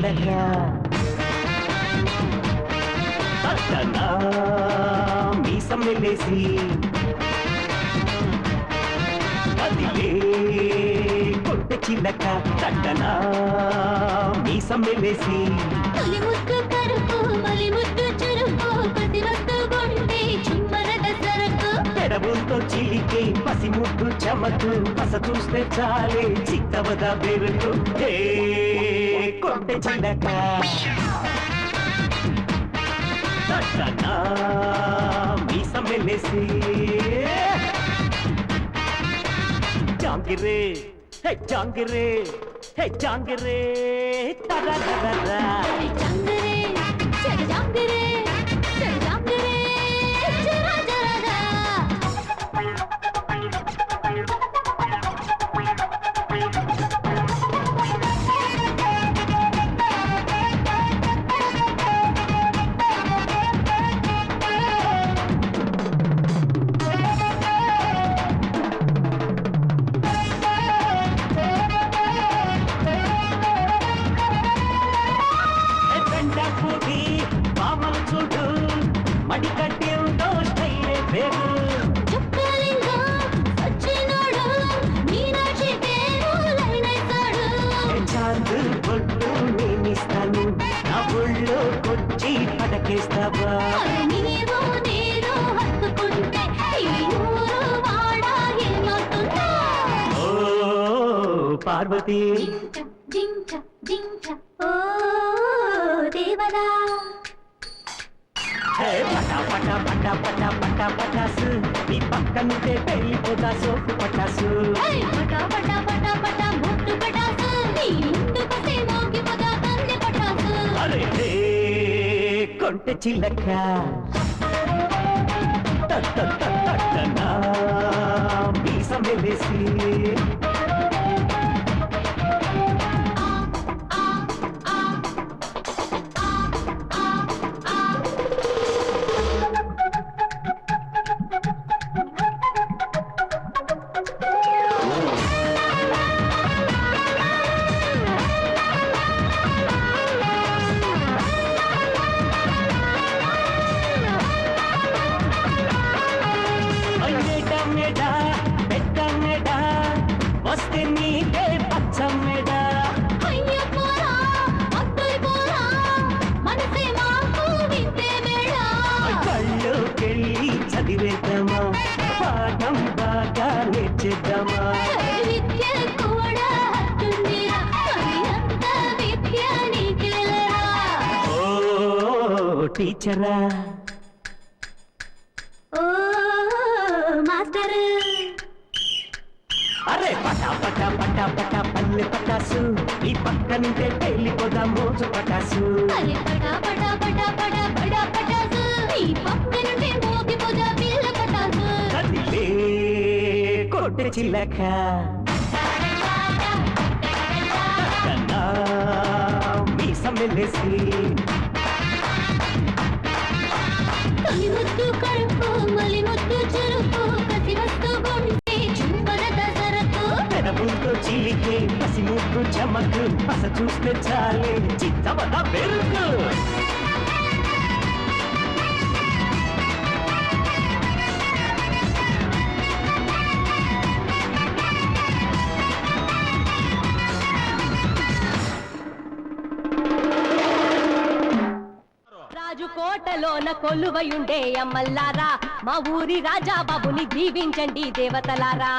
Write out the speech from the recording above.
చిలక తట్టనా మీసం వెళ్ళేసి కదిలే కొంటె చిలక తట్టనా మీసం వెళ్ళేసి పెడబులతో చిలికే పసిముద్దు చమకు పస చూస్తే చాలే చిత్తవద బెరుకు కొంటె చిలక తట్టనా మీసం వెళ్ళేసి జాంగిరే హే జాంగిరే హే జాంగిరే తరరరరా పార్వతి దేవదా పటా పటా పటా పటా పటా పటాసు నీ పక్కనుంటే పెళ్ళిపోతా సోపు పటాసు పటా పటా పటా పటా ముట్టు పటాసు నీ ఇంటికొస్తే మోగిపోతా తండ్రి పటాసు అరే కొంటె చిలక తట్టనా మీసం వెళ్ళేసి చదివేద్దామా పాఠం బాగా నేర్చేద్దామా ఓ టీచరా ఓ మాస్టర్ అరే పటా పటా పటా పటా పల్లె పటాసు ఈ పక్క నుంటే పెళ్ళిపోదా మోజు పటాసు అరే పటా పటా పటా పటా పటా పటాసు ఈ పక్క నుంటే మోగిపోదా పిల్ల పటాసు కదిలే కొంటె చిలక తట్టనా మీసం వెళ్ళేసి ముద్దు కడుపు మలి ముద్దు చురుకు కసి వస్తు గుండె చుంబరద సరకు పెదవులతో చిలికే పసిముద్దు చమకు పస చూస్తే చాలే చిత్తవద బెరుకు కోటలోన కొలువయుండే అమ్మల్లారా మా ఊరి రాజా బాబుని దీవించండి దేవతలారా.